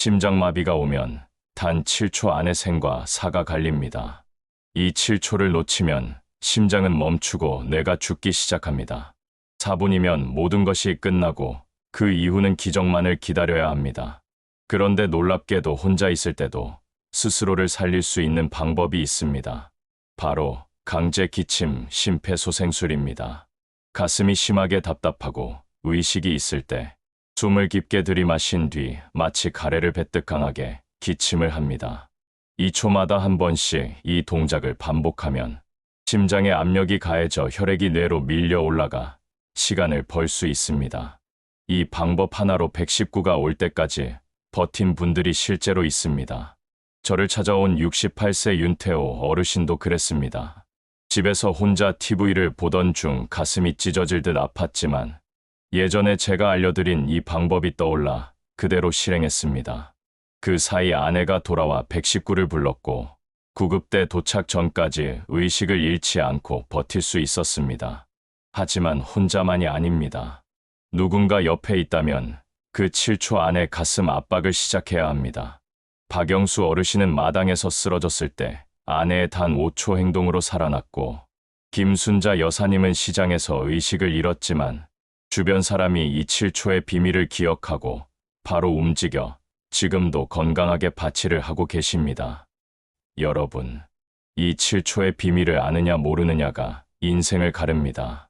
심장마비가 오면 단 7초 안에 생과 사가 갈립니다. 이 7초를 놓치면 심장은 멈추고 뇌가 죽기 시작합니다. 4분이면 모든 것이 끝나고 그 이후는 기적만을 기다려야 합니다. 그런데 놀랍게도 혼자 있을 때도 스스로를 살릴 수 있는 방법이 있습니다. 바로 강제 기침 심폐소생술입니다. 가슴이 심하게 답답하고 의식이 있을 때 숨을 깊게 들이마신 뒤 마치 가래를 뱉듯 강하게 기침을 합니다. 2초마다 한 번씩 이 동작을 반복하면 심장의 압력이 가해져 혈액이 뇌로 밀려 올라가 시간을 벌 수 있습니다. 이 방법 하나로 119가 올 때까지 버틴 분들이 실제로 있습니다. 저를 찾아온 68세 윤태호 어르신도 그랬습니다. 집에서 혼자 TV를 보던 중 가슴이 찢어질 듯 아팠지만 예전에 제가 알려드린 이 방법이 떠올라 그대로 실행했습니다. 그 사이 아내가 돌아와 119를 불렀고 구급대 도착 전까지 의식을 잃지 않고 버틸 수 있었습니다. 하지만 혼자만이 아닙니다. 누군가 옆에 있다면 그 7초 안에 가슴 압박을 시작해야 합니다. 박영수 어르신은 마당에서 쓰러졌을 때 아내의 단 5초 행동으로 살아났고 김순자 여사님은 시장에서 의식을 잃었지만 주변 사람이 이 7초의 비밀을 기억하고 바로 움직여 지금도 건강하게 바치를 하고 계십니다. 여러분, 이 7초의 비밀을 아느냐 모르느냐가 인생을 가릅니다.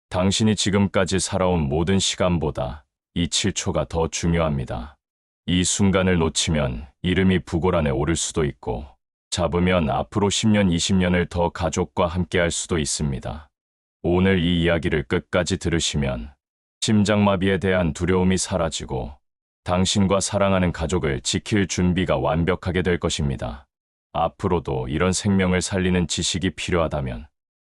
당신이 지금까지 살아온 모든 시간보다 이 7초가 더 중요합니다. 이 순간을 놓치면 이름이 부고란에 오를 수도 있고 잡으면 앞으로 10년, 20년을 더 가족과 함께할 수도 있습니다. 오늘 이 이야기를 끝까지 들으시면 심장마비에 대한 두려움이 사라지고 당신과 사랑하는 가족을 지킬 준비가 완벽하게 될 것입니다. 앞으로도 이런 생명을 살리는 지식이 필요하다면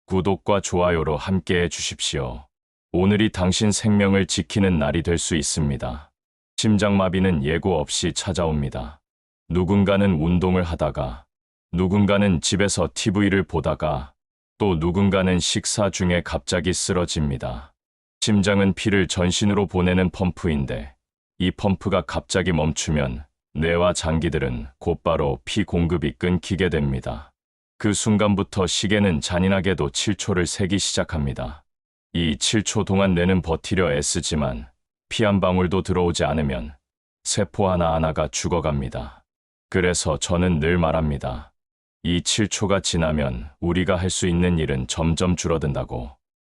구독과 좋아요로 함께해 주십시오. 오늘이 당신 생명을 지키는 날이 될 수 있습니다. 심장마비는 예고 없이 찾아옵니다. 누군가는 운동을 하다가, 누군가는 집에서 TV를 보다가, 또 누군가는 식사 중에 갑자기 쓰러집니다. 심장은 피를 전신으로 보내는 펌프인데 이 펌프가 갑자기 멈추면 뇌와 장기들은 곧바로 피 공급이 끊기게 됩니다. 그 순간부터 시계는 잔인하게도 7초를 세기 시작합니다. 이 7초 동안 뇌는 버티려 애쓰지만 피 한 방울도 들어오지 않으면 세포 하나하나가 죽어갑니다. 그래서 저는 늘 말합니다. 이 7초가 지나면 우리가 할 수 있는 일은 점점 줄어든다고.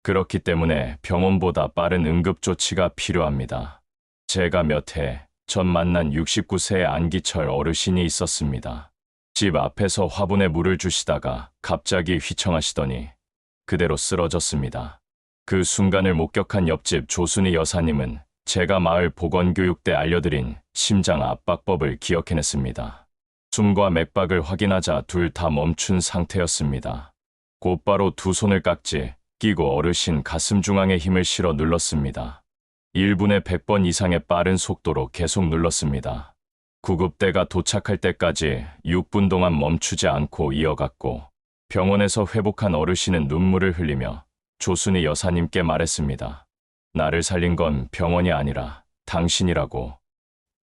그렇기 때문에 병원보다 빠른 응급조치가 필요합니다. 제가 몇 해 전 만난 69세의 안기철 어르신이 있었습니다. 집 앞에서 화분에 물을 주시다가 갑자기 휘청하시더니 그대로 쓰러졌습니다. 그 순간을 목격한 옆집 조순희 여사님은 제가 마을 보건교육 때 알려드린 심장 압박법을 기억해냈습니다. 숨과 맥박을 확인하자 둘 다 멈춘 상태였습니다. 곧바로 두 손을 깍지 끼고 어르신 가슴 중앙에 힘을 실어 눌렀습니다. 1분에 100번 이상의 빠른 속도로 계속 눌렀습니다. 구급대가 도착할 때까지 6분 동안 멈추지 않고 이어갔고 병원에서 회복한 어르신은 눈물을 흘리며 조순희 여사님께 말했습니다. 나를 살린 건 병원이 아니라 당신이라고.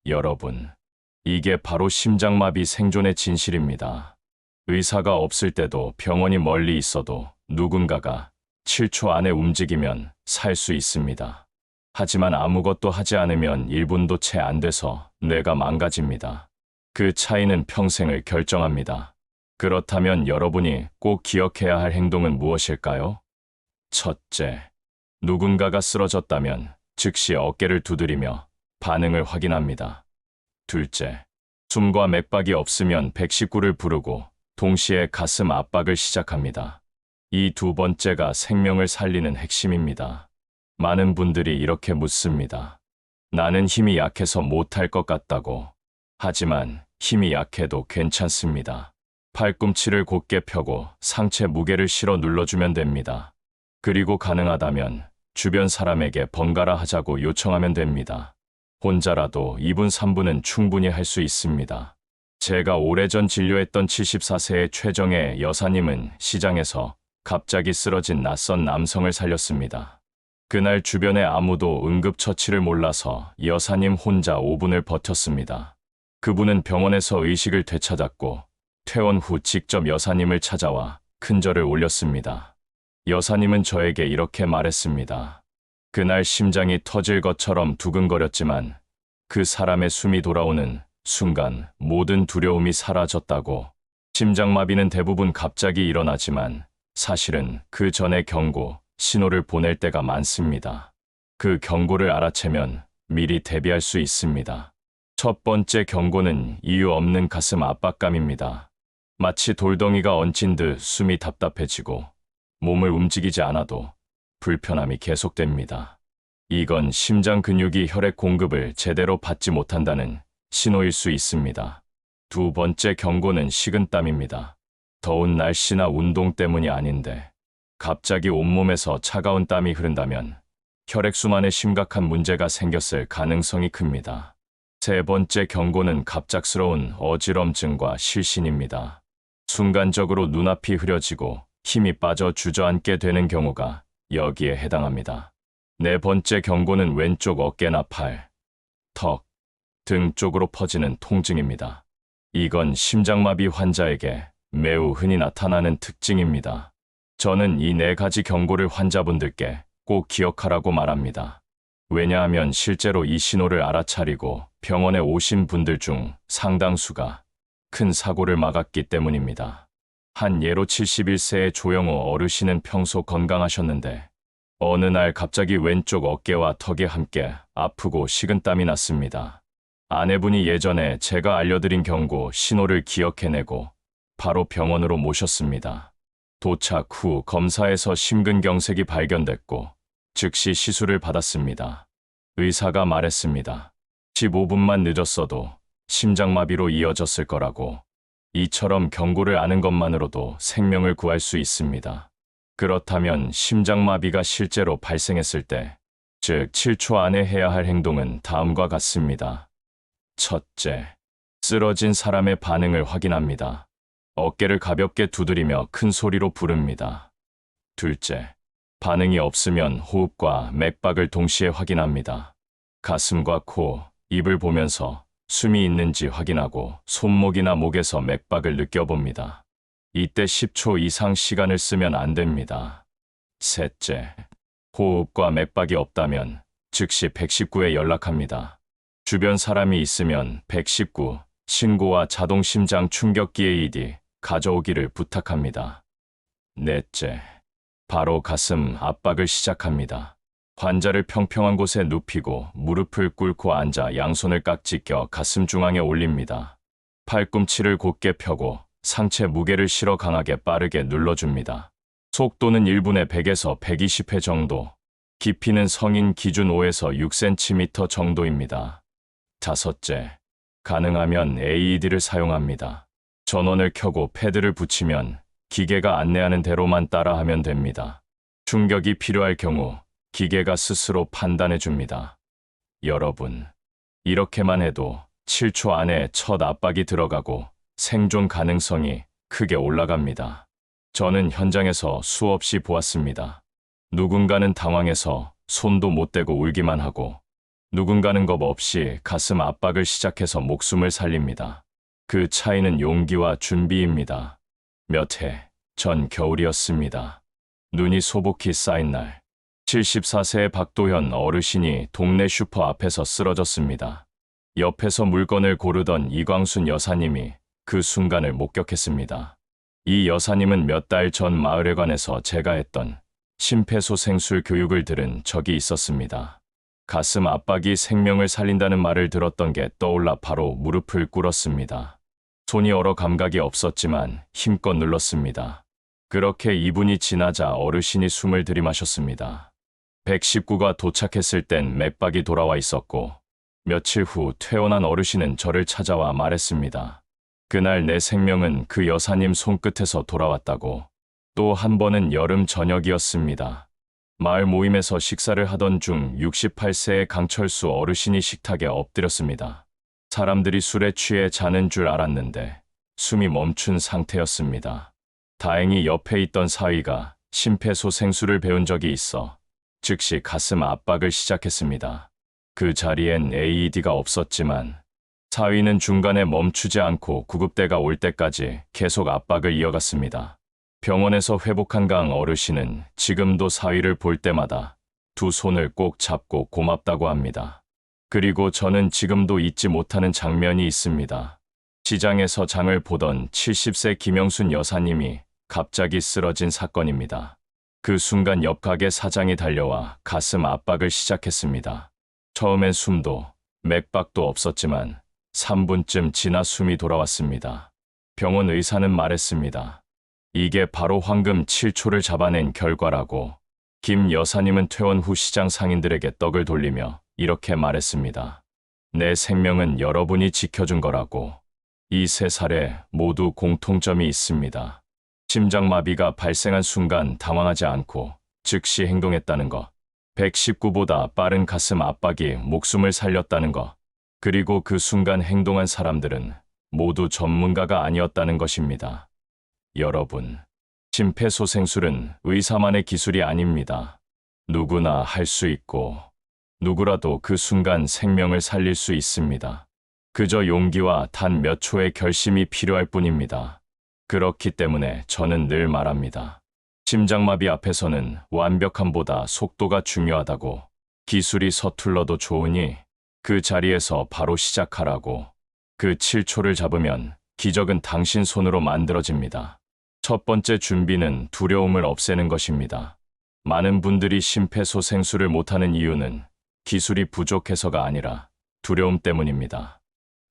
여러분, 이게 바로 심장마비 생존의 진실입니다. 의사가 없을 때도 병원이 멀리 있어도 누군가가 7초 안에 움직이면 살 수 있습니다. 하지만 아무것도 하지 않으면 1분도 채 안 돼서 뇌가 망가집니다. 그 차이는 평생을 결정합니다. 그렇다면 여러분이 꼭 기억해야 할 행동은 무엇일까요? 첫째, 누군가가 쓰러졌다면 즉시 어깨를 두드리며 반응을 확인합니다. 둘째, 숨과 맥박이 없으면 119를 부르고 동시에 가슴 압박을 시작합니다. 이 두 번째가 생명을 살리는 핵심입니다. 많은 분들이 이렇게 묻습니다. 나는 힘이 약해서 못할 것 같다고. 하지만 힘이 약해도 괜찮습니다. 팔꿈치를 곧게 펴고 상체 무게를 실어 눌러주면 됩니다. 그리고 가능하다면 주변 사람에게 번갈아 하자고 요청하면 됩니다. 혼자라도 2분, 3분은 충분히 할 수 있습니다. 제가 오래전 진료했던 74세의 최정혜 여사님은 시장에서 갑자기 쓰러진 낯선 남성을 살렸습니다. 그날 주변에 아무도 응급처치를 몰라서 여사님 혼자 5분을 버텼습니다. 그분은 병원에서 의식을 되찾았고 퇴원 후 직접 여사님을 찾아와 큰절을 올렸습니다. 여사님은 저에게 이렇게 말했습니다. 그날 심장이 터질 것처럼 두근거렸지만 그 사람의 숨이 돌아오는 순간 모든 두려움이 사라졌다고. 심장마비는 대부분 갑자기 일어나지만 사실은 그 전에 경고, 신호를 보낼 때가 많습니다. 그 경고를 알아채면 미리 대비할 수 있습니다. 첫 번째 경고는 이유 없는 가슴 압박감입니다. 마치 돌덩이가 얹힌 듯 숨이 답답해지고 몸을 움직이지 않아도 불편함이 계속됩니다. 이건 심장 근육이 혈액 공급을 제대로 받지 못한다는 신호일 수 있습니다. 두 번째 경고는 식은땀입니다. 더운 날씨나 운동 때문이 아닌데 갑자기 온몸에서 차가운 땀이 흐른다면 혈액순환에 심각한 문제가 생겼을 가능성이 큽니다. 세 번째 경고는 갑작스러운 어지럼증과 실신입니다. 순간적으로 눈앞이 흐려지고 힘이 빠져 주저앉게 되는 경우가 여기에 해당합니다. 네 번째 경고는 왼쪽 어깨나 팔, 턱, 등 쪽으로 퍼지는 통증입니다. 이건 심장마비 환자에게 매우 흔히 나타나는 특징입니다. 저는 이 네 가지 경고를 환자분들께 꼭 기억하라고 말합니다. 왜냐하면 실제로 이 신호를 알아차리고 병원에 오신 분들 중 상당수가 큰 사고를 막았기 때문입니다. 한 예로 71세의 조영호 어르신은 평소 건강하셨는데 어느 날 갑자기 왼쪽 어깨와 턱이 함께 아프고 식은땀이 났습니다. 아내분이 예전에 제가 알려드린 경고 신호를 기억해내고 바로 병원으로 모셨습니다. 도착 후 검사에서 심근경색이 발견됐고 즉시 시술을 받았습니다. 의사가 말했습니다. 15분만 늦었어도 심장마비로 이어졌을 거라고. 이처럼 경고를 아는 것만으로도 생명을 구할 수 있습니다. 그렇다면 심장마비가 실제로 발생했을 때, 즉 7초 안에 해야 할 행동은 다음과 같습니다. 첫째, 쓰러진 사람의 반응을 확인합니다. 어깨를 가볍게 두드리며 큰 소리로 부릅니다. 둘째, 반응이 없으면 호흡과 맥박을 동시에 확인합니다. 가슴과 코, 입을 보면서 숨이 있는지 확인하고 손목이나 목에서 맥박을 느껴봅니다. 이때 10초 이상 시간을 쓰면 안 됩니다. 셋째, 호흡과 맥박이 없다면 즉시 119에 연락합니다. 주변 사람이 있으면 119, 신고와 자동심장 충격기 AED 가져오기를 부탁합니다. 넷째, 바로 가슴 압박을 시작합니다. 환자를 평평한 곳에 눕히고 무릎을 꿇고 앉아 양손을 깍지 껴 가슴 중앙에 올립니다. 팔꿈치를 곧게 펴고 상체 무게를 실어 강하게 빠르게 눌러줍니다. 속도는 1분에 100에서 120회 정도, 깊이는 성인 기준 5에서 6cm 정도입니다. 다섯째, 가능하면 AED를 사용합니다. 전원을 켜고 패드를 붙이면 기계가 안내하는 대로만 따라하면 됩니다. 충격이 필요할 경우 기계가 스스로 판단해 줍니다. 여러분, 이렇게만 해도 7초 안에 첫 압박이 들어가고 생존 가능성이 크게 올라갑니다. 저는 현장에서 수없이 보았습니다. 누군가는 당황해서 손도 못 대고 울기만 하고 누군가는 겁 없이 가슴 압박을 시작해서 목숨을 살립니다. 그 차이는 용기와 준비입니다. 몇 해 전 겨울이었습니다. 눈이 소복히 쌓인 날, 74세의 박도현 어르신이 동네 슈퍼 앞에서 쓰러졌습니다. 옆에서 물건을 고르던 이광순 여사님이 그 순간을 목격했습니다. 이 여사님은 몇 달 전 마을회관에서 제가 했던 심폐소생술 교육을 들은 적이 있었습니다. 가슴 압박이 생명을 살린다는 말을 들었던 게 떠올라 바로 무릎을 꿇었습니다. 손이 얼어 감각이 없었지만 힘껏 눌렀습니다. 그렇게 2분이 지나자 어르신이 숨을 들이마셨습니다. 119가 도착했을 땐 맥박이 돌아와 있었고 며칠 후 퇴원한 어르신은 저를 찾아와 말했습니다. 그날 내 생명은 그 여사님 손끝에서 돌아왔다고. 또 한 번은 여름 저녁이었습니다. 마을 모임에서 식사를 하던 중 68세의 강철수 어르신이 식탁에 엎드렸습니다. 사람들이 술에 취해 자는 줄 알았는데 숨이 멈춘 상태였습니다. 다행히 옆에 있던 사위가 심폐소생술을 배운 적이 있어 즉시 가슴 압박을 시작했습니다. 그 자리엔 AED가 없었지만 사위는 중간에 멈추지 않고 구급대가 올 때까지 계속 압박을 이어갔습니다. 병원에서 회복한 강 어르신은 지금도 사위를 볼 때마다 두 손을 꼭 잡고 고맙다고 합니다. 그리고 저는 지금도 잊지 못하는 장면이 있습니다. 시장에서 장을 보던 70세 김영순 여사님이 갑자기 쓰러진 사건입니다. 그 순간 옆 가게 사장이 달려와 가슴 압박을 시작했습니다. 처음엔 숨도 맥박도 없었지만 3분쯤 지나 숨이 돌아왔습니다. 병원 의사는 말했습니다. 이게 바로 황금 7초를 잡아낸 결과라고. 김 여사님은 퇴원 후 시장 상인들에게 떡을 돌리며 이렇게 말했습니다. 내 생명은 여러분이 지켜준 거라고. 이 세 사례 모두 공통점이 있습니다. 심장마비가 발생한 순간 당황하지 않고 즉시 행동했다는 것. 119보다 빠른 가슴 압박이 목숨을 살렸다는 것. 그리고 그 순간 행동한 사람들은 모두 전문가가 아니었다는 것입니다. 여러분, 심폐소생술은 의사만의 기술이 아닙니다. 누구나 할 수 있고 누구라도 그 순간 생명을 살릴 수 있습니다. 그저 용기와 단 몇 초의 결심이 필요할 뿐입니다. 그렇기 때문에 저는 늘 말합니다. 심장마비 앞에서는 완벽함보다 속도가 중요하다고. 기술이 서툴러도 좋으니 그 자리에서 바로 시작하라고. 그 7초를 잡으면 기적은 당신 손으로 만들어집니다. 첫 번째 준비는 두려움을 없애는 것입니다. 많은 분들이 심폐소생술을 못하는 이유는 기술이 부족해서가 아니라 두려움 때문입니다.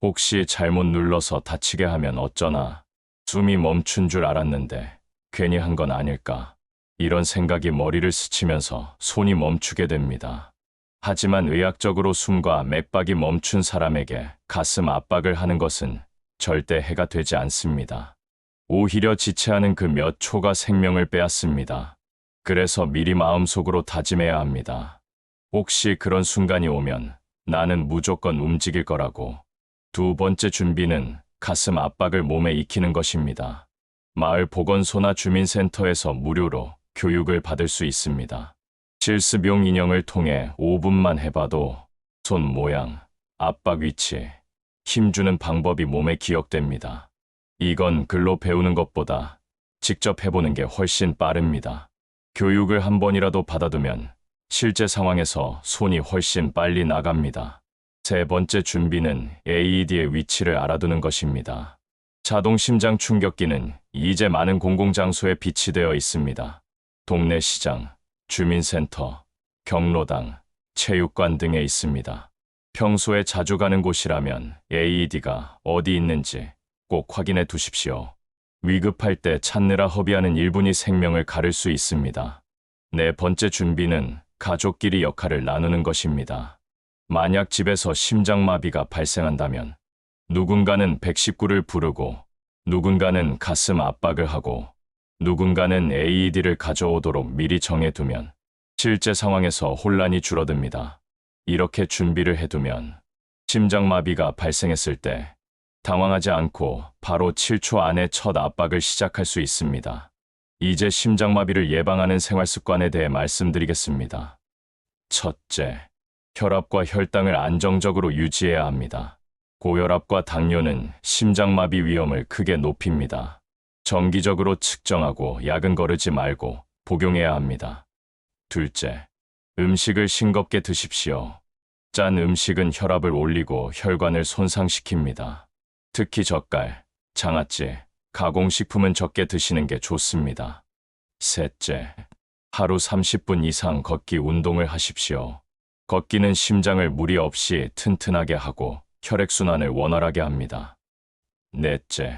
혹시 잘못 눌러서 다치게 하면 어쩌나, 숨이 멈춘 줄 알았는데 괜히 한 건 아닐까, 이런 생각이 머리를 스치면서 손이 멈추게 됩니다. 하지만 의학적으로 숨과 맥박이 멈춘 사람에게 가슴 압박을 하는 것은 절대 해가 되지 않습니다. 오히려 지체하는 그 몇 초가 생명을 빼앗습니다. 그래서 미리 마음속으로 다짐해야 합니다. 혹시 그런 순간이 오면 나는 무조건 움직일 거라고. 두 번째 준비는 가슴 압박을 몸에 익히는 것입니다. 마을 보건소나 주민센터에서 무료로 교육을 받을 수 있습니다. 실습용 인형을 통해 5분만 해봐도 손 모양, 압박 위치, 힘주는 방법이 몸에 기억됩니다. 이건 글로 배우는 것보다 직접 해보는 게 훨씬 빠릅니다. 교육을 한 번이라도 받아두면 실제 상황에서 손이 훨씬 빨리 나갑니다. 세 번째 준비는 AED의 위치를 알아두는 것입니다. 자동 심장 충격기는 이제 많은 공공장소에 비치되어 있습니다. 동네 시장, 주민센터, 경로당, 체육관 등에 있습니다. 평소에 자주 가는 곳이라면 AED가 어디 있는지 꼭 확인해 두십시오. 위급할 때 찾느라 허비하는 1분이 생명을 가를 수 있습니다. 네 번째 준비는 가족끼리 역할을 나누는 것입니다. 만약 집에서 심장마비가 발생한다면 누군가는 119를 부르고, 누군가는 가슴 압박을 하고, 누군가는 AED를 가져오도록 미리 정해두면 실제 상황에서 혼란이 줄어듭니다. 이렇게 준비를 해두면 심장마비가 발생했을 때 당황하지 않고 바로 7초 안에 첫 압박을 시작할 수 있습니다. 이제 심장마비를 예방하는 생활습관에 대해 말씀드리겠습니다. 첫째, 혈압과 혈당을 안정적으로 유지해야 합니다. 고혈압과 당뇨는 심장마비 위험을 크게 높입니다. 정기적으로 측정하고 약은 거르지 말고 복용해야 합니다. 둘째, 음식을 싱겁게 드십시오. 짠 음식은 혈압을 올리고 혈관을 손상시킵니다. 특히 젓갈, 장아찌, 가공식품은 적게 드시는 게 좋습니다. 셋째, 하루 30분 이상 걷기 운동을 하십시오. 걷기는 심장을 무리 없이 튼튼하게 하고 혈액순환을 원활하게 합니다. 넷째,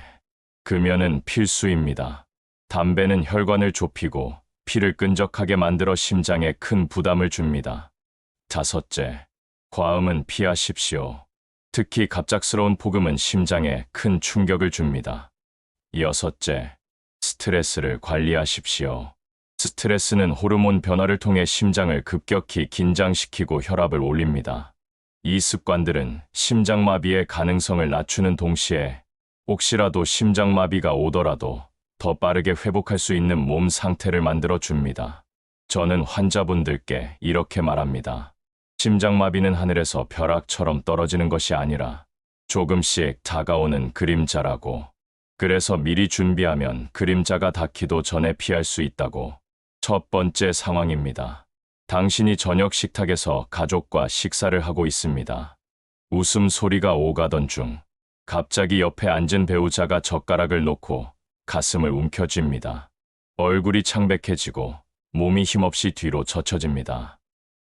금연은 필수입니다. 담배는 혈관을 좁히고 피를 끈적하게 만들어 심장에 큰 부담을 줍니다. 다섯째, 과음은 피하십시오. 특히 갑작스러운 폭음은 심장에 큰 충격을 줍니다. 여섯째, 스트레스를 관리하십시오. 스트레스는 호르몬 변화를 통해 심장을 급격히 긴장시키고 혈압을 올립니다. 이 습관들은 심장마비의 가능성을 낮추는 동시에 혹시라도 심장마비가 오더라도 더 빠르게 회복할 수 있는 몸 상태를 만들어 줍니다. 저는 환자분들께 이렇게 말합니다. 심장마비는 하늘에서 벼락처럼 떨어지는 것이 아니라 조금씩 다가오는 그림자라고. 그래서 미리 준비하면 그림자가 닿기도 전에 피할 수 있다고. 첫 번째 상황입니다. 당신이 저녁 식탁에서 가족과 식사를 하고 있습니다. 웃음소리가 오가던 중 갑자기 옆에 앉은 배우자가 젓가락을 놓고 가슴을 움켜쥡니다. 얼굴이 창백해지고 몸이 힘없이 뒤로 젖혀집니다.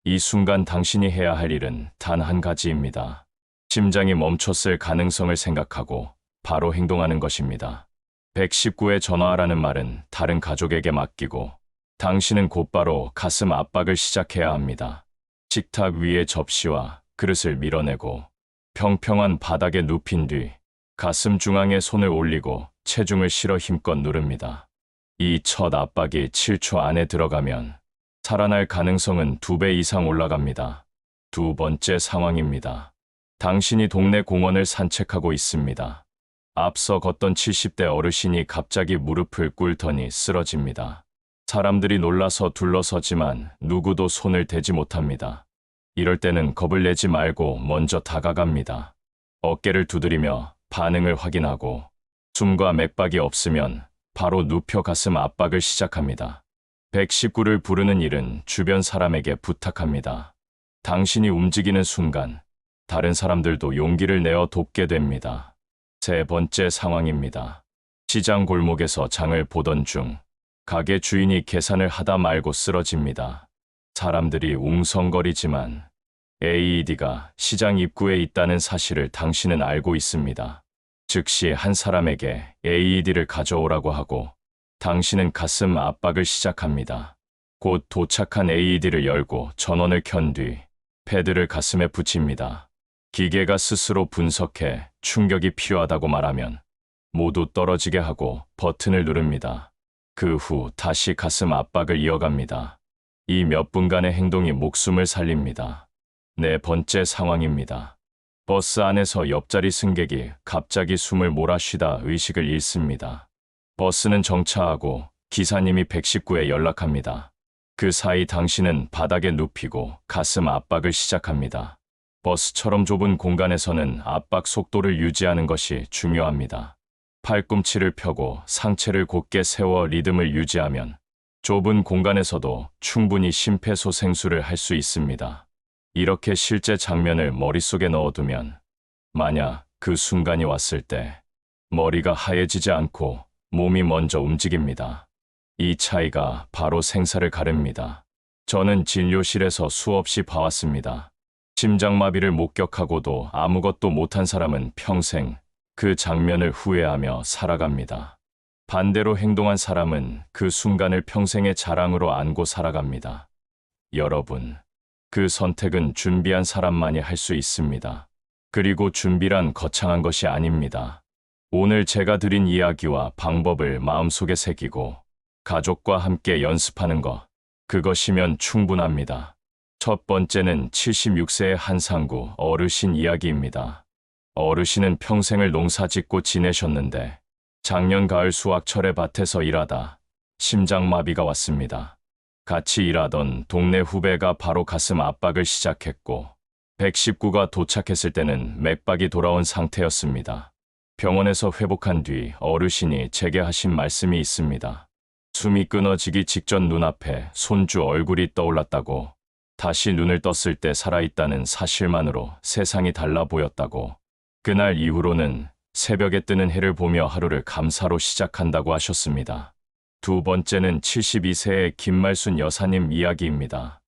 이 순간 당신이 해야 할 일은 단 한 가지입니다. 심장이 멈췄을 가능성을 생각하고 바로 행동하는 것입니다. 119에 전화하라는 말은 다른 가족에게 맡기고 당신은 곧바로 가슴 압박을 시작해야 합니다. 식탁 위에 접시와 그릇을 밀어내고 평평한 바닥에 눕힌 뒤 가슴 중앙에 손을 올리고 체중을 실어 힘껏 누릅니다. 이 첫 압박이 7초 안에 들어가면 살아날 가능성은 2배 이상 올라갑니다. 두 번째 상황입니다. 당신이 동네 공원을 산책하고 있습니다. 앞서 걷던 70대 어르신이 갑자기 무릎을 꿇더니 쓰러집니다. 사람들이 놀라서 둘러서지만 누구도 손을 대지 못합니다. 이럴 때는 겁을 내지 말고 먼저 다가갑니다. 어깨를 두드리며 반응을 확인하고 숨과 맥박이 없으면 바로 눕혀 가슴 압박을 시작합니다. 119를 부르는 일은 주변 사람에게 부탁합니다. 당신이 움직이는 순간 다른 사람들도 용기를 내어 돕게 됩니다. 세 번째 상황입니다. 시장 골목에서 장을 보던 중 가게 주인이 계산을 하다 말고 쓰러집니다. 사람들이 웅성거리지만 AED가 시장 입구에 있다는 사실을 당신은 알고 있습니다. 즉시 한 사람에게 AED를 가져오라고 하고 당신은 가슴 압박을 시작합니다. 곧 도착한 AED를 열고 전원을 켠 뒤 패드를 가슴에 붙입니다. 기계가 스스로 분석해 충격이 필요하다고 말하면 모두 떨어지게 하고 버튼을 누릅니다. 그 후 다시 가슴 압박을 이어갑니다. 이 몇 분간의 행동이 목숨을 살립니다. 네 번째 상황입니다. 버스 안에서 옆자리 승객이 갑자기 숨을 몰아쉬다 의식을 잃습니다. 버스는 정차하고 기사님이 119에 연락합니다. 그 사이 당신은 바닥에 눕히고 가슴 압박을 시작합니다. 버스처럼 좁은 공간에서는 압박 속도를 유지하는 것이 중요합니다. 팔꿈치를 펴고 상체를 곧게 세워 리듬을 유지하면 좁은 공간에서도 충분히 심폐소생술을 할 수 있습니다. 이렇게 실제 장면을 머릿속에 넣어두면 만약 그 순간이 왔을 때 머리가 하얘지지 않고 몸이 먼저 움직입니다. 이 차이가 바로 생사를 가릅니다. 저는 진료실에서 수없이 봐왔습니다. 심장마비를 목격하고도 아무것도 못한 사람은 평생 그 장면을 후회하며 살아갑니다. 반대로 행동한 사람은 그 순간을 평생의 자랑으로 안고 살아갑니다. 여러분, 그 선택은 준비한 사람만이 할 수 있습니다. 그리고 준비란 거창한 것이 아닙니다. 오늘 제가 드린 이야기와 방법을 마음속에 새기고 가족과 함께 연습하는 것, 그것이면 충분합니다. 첫 번째는 76세의 한상구 어르신 이야기입니다. 어르신은 평생을 농사짓고 지내셨는데 작년 가을 수확철에 밭에서 일하다 심장마비가 왔습니다. 같이 일하던 동네 후배가 바로 가슴 압박을 시작했고 119가 도착했을 때는 맥박이 돌아온 상태였습니다. 병원에서 회복한 뒤 어르신이 제게 하신 말씀이 있습니다. 숨이 끊어지기 직전 눈앞에 손주 얼굴이 떠올랐다고, 다시 눈을 떴을 때 살아있다는 사실만으로 세상이 달라 보였다고, 그날 이후로는 새벽에 뜨는 해를 보며 하루를 감사로 시작한다고 하셨습니다. 두 번째는 72세의 김말순 여사님 이야기입니다.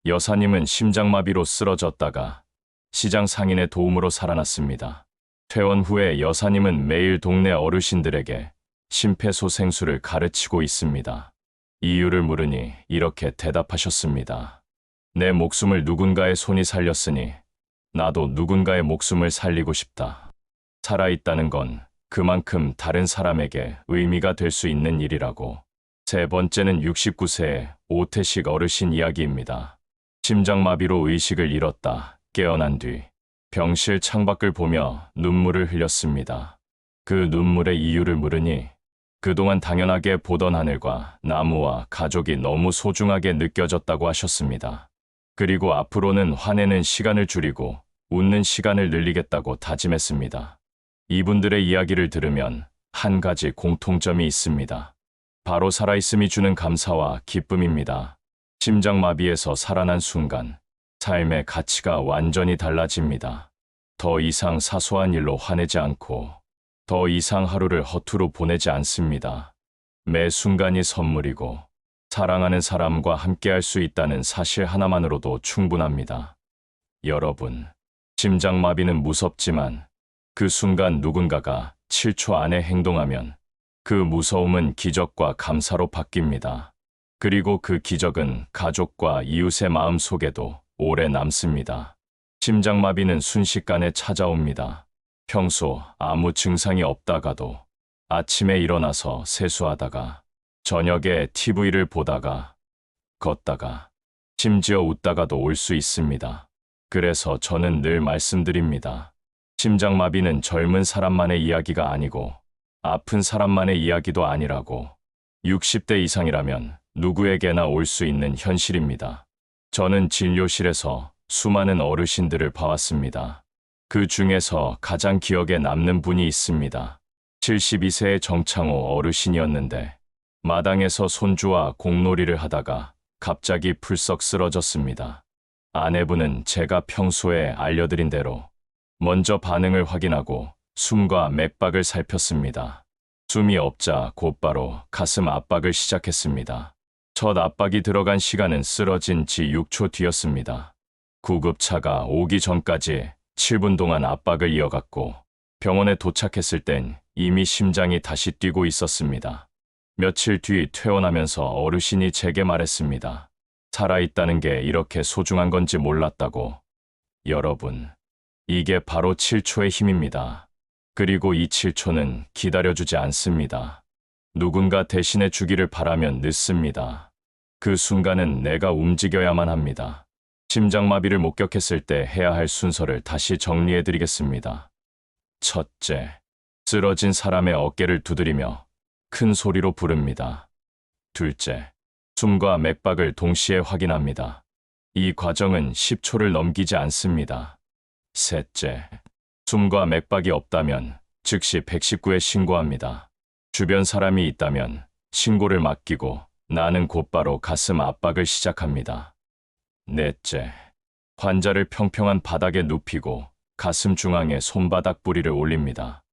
여사님은 심장마비로 쓰러졌다가 시장 상인의 도움으로 살아났습니다. 퇴원 후에 여사님은 매일 동네 어르신들에게 심폐소생술을 가르치고 있습니다. 이유를 물으니 이렇게 대답하셨습니다. 내 목숨을 누군가의 손이 살렸으니 나도 누군가의 목숨을 살리고 싶다. 살아있다는 건 그만큼 다른 사람에게 의미가 될 수 있는 일이라고. 세 번째는 69세의 오태식 어르신 이야기입니다. 심장마비로 의식을 잃었다 깨어난 뒤 병실 창밖을 보며 눈물을 흘렸습니다. 그 눈물의 이유를 물으니 그동안 당연하게 보던 하늘과 나무와 가족이 너무 소중하게 느껴졌다고 하셨습니다. 그리고 앞으로는 화내는 시간을 줄이고 웃는 시간을 늘리겠다고 다짐했습니다. 이분들의 이야기를 들으면 한 가지 공통점이 있습니다. 바로 살아있음이 주는 감사와 기쁨입니다. 심장마비에서 살아난 순간, 삶의 가치가 완전히 달라집니다. 더 이상 사소한 일로 화내지 않고, 더 이상 하루를 허투루 보내지 않습니다. 매 순간이 선물이고, 사랑하는 사람과 함께할 수 있다는 사실 하나만으로도 충분합니다. 여러분, 심장마비는 무섭지만 그 순간 누군가가 7초 안에 행동하면 그 무서움은 기적과 감사로 바뀝니다. 그리고 그 기적은 가족과 이웃의 마음 속에도 오래 남습니다. 심장마비는 순식간에 찾아옵니다. 평소 아무 증상이 없다가도 아침에 일어나서 세수하다가 저녁에 TV를 보다가 걷다가 심지어 웃다가도 올 수 있습니다. 그래서 저는 늘 말씀드립니다. 심장마비는 젊은 사람만의 이야기가 아니고 아픈 사람만의 이야기도 아니라고. 60대 이상이라면 누구에게나 올 수 있는 현실입니다. 저는 진료실에서 수많은 어르신들을 봐왔습니다. 그 중에서 가장 기억에 남는 분이 있습니다. 72세의 정창호 어르신이었는데 마당에서 손주와 공놀이를 하다가 갑자기 풀썩 쓰러졌습니다. 아내분은 제가 평소에 알려드린 대로 먼저 반응을 확인하고 숨과 맥박을 살폈습니다. 숨이 없자 곧바로 가슴 압박을 시작했습니다. 첫 압박이 들어간 시간은 쓰러진 지 6초 뒤였습니다. 구급차가 오기 전까지 7분 동안 압박을 이어갔고 병원에 도착했을 땐 이미 심장이 다시 뛰고 있었습니다. 며칠 뒤 퇴원하면서 어르신이 제게 말했습니다. 살아있다는 게 이렇게 소중한 건지 몰랐다고. 여러분, 이게 바로 7초의 힘입니다. 그리고 이 7초는 기다려주지 않습니다. 누군가 대신해 주기를 바라면 늦습니다. 그 순간은 내가 움직여야만 합니다. 심장마비를 목격했을 때 해야 할 순서를 다시 정리해드리겠습니다. 첫째, 쓰러진 사람의 어깨를 두드리며 큰 소리로 부릅니다. 둘째, 숨과 맥박을 동시에 확인합니다. 이 과정은 10초를 넘기지 않습니다. 셋째, 숨과 맥박이 없다면 즉시 119에 신고합니다. 주변 사람이 있다면 신고를 맡기고 나는 곧바로 가슴 압박을 시작합니다. 넷째, 환자를 평평한 바닥에 눕히고 가슴 중앙에 손바닥 부리를 올립니다.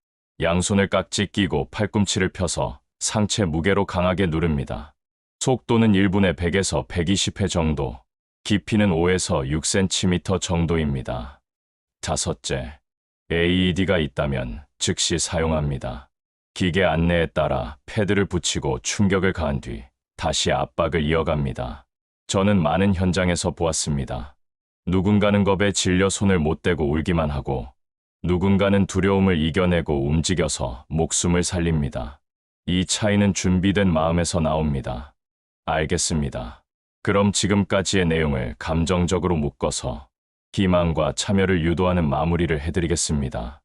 양손을 깍지 끼고 팔꿈치를 펴서 상체 무게로 강하게 누릅니다. 속도는 1분에 100에서 120회 정도, 깊이는 5에서 6cm 정도입니다. 다섯째, AED가 있다면 즉시 사용합니다. 기계 안내에 따라 패드를 붙이고 충격을 가한 뒤 다시 압박을 이어갑니다. 저는 많은 현장에서 보았습니다. 누군가는 겁에 질려 손을 못 대고 울기만 하고 누군가는 두려움을 이겨내고 움직여서 목숨을 살립니다. 이 차이는 준비된 마음에서 나옵니다. 알겠습니다. 그럼 지금까지의 내용을 감정적으로 묶어서 희망과 참여를 유도하는 마무리를 해드리겠습니다.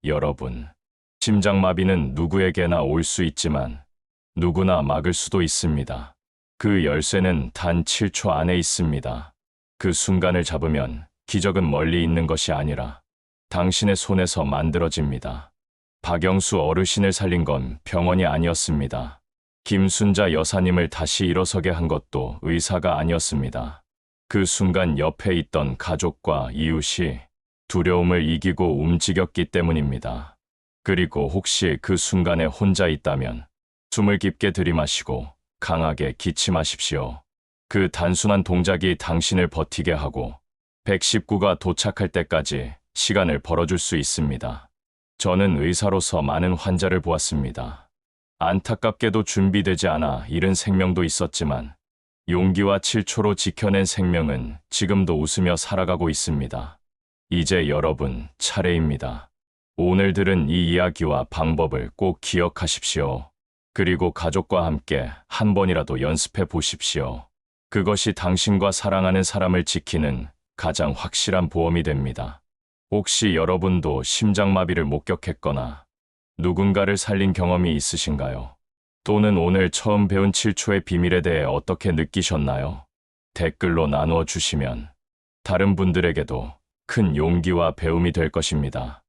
여러분, 심장마비는 누구에게나 올 수 있지만 누구나 막을 수도 있습니다. 그 열쇠는 단 7초 안에 있습니다. 그 순간을 잡으면 기적은 멀리 있는 것이 아니라 당신의 손에서 만들어집니다. 박영수 어르신을 살린 건 병원이 아니었습니다. 김순자 여사님을 다시 일어서게 한 것도 의사가 아니었습니다. 그 순간 옆에 있던 가족과 이웃이 두려움을 이기고 움직였기 때문입니다. 그리고 혹시 그 순간에 혼자 있다면 숨을 깊게 들이마시고 강하게 기침하십시오. 그 단순한 동작이 당신을 버티게 하고 119가 도착할 때까지 시간을 벌어줄 수 있습니다. 저는 의사로서 많은 환자를 보았습니다. 안타깝게도 준비되지 않아 잃은 생명도 있었지만 용기와 7초로 지켜낸 생명은 지금도 웃으며 살아가고 있습니다. 이제 여러분 차례입니다. 오늘 들은 이 이야기와 방법을 꼭 기억하십시오. 그리고 가족과 함께 한 번이라도 연습해 보십시오. 그것이 당신과 사랑하는 사람을 지키는 가장 확실한 보험이 됩니다. 혹시 여러분도 심장마비를 목격했거나 누군가를 살린 경험이 있으신가요? 또는 오늘 처음 배운 7초의 비밀에 대해 어떻게 느끼셨나요? 댓글로 나누어 주시면 다른 분들에게도 큰 용기와 배움이 될 것입니다.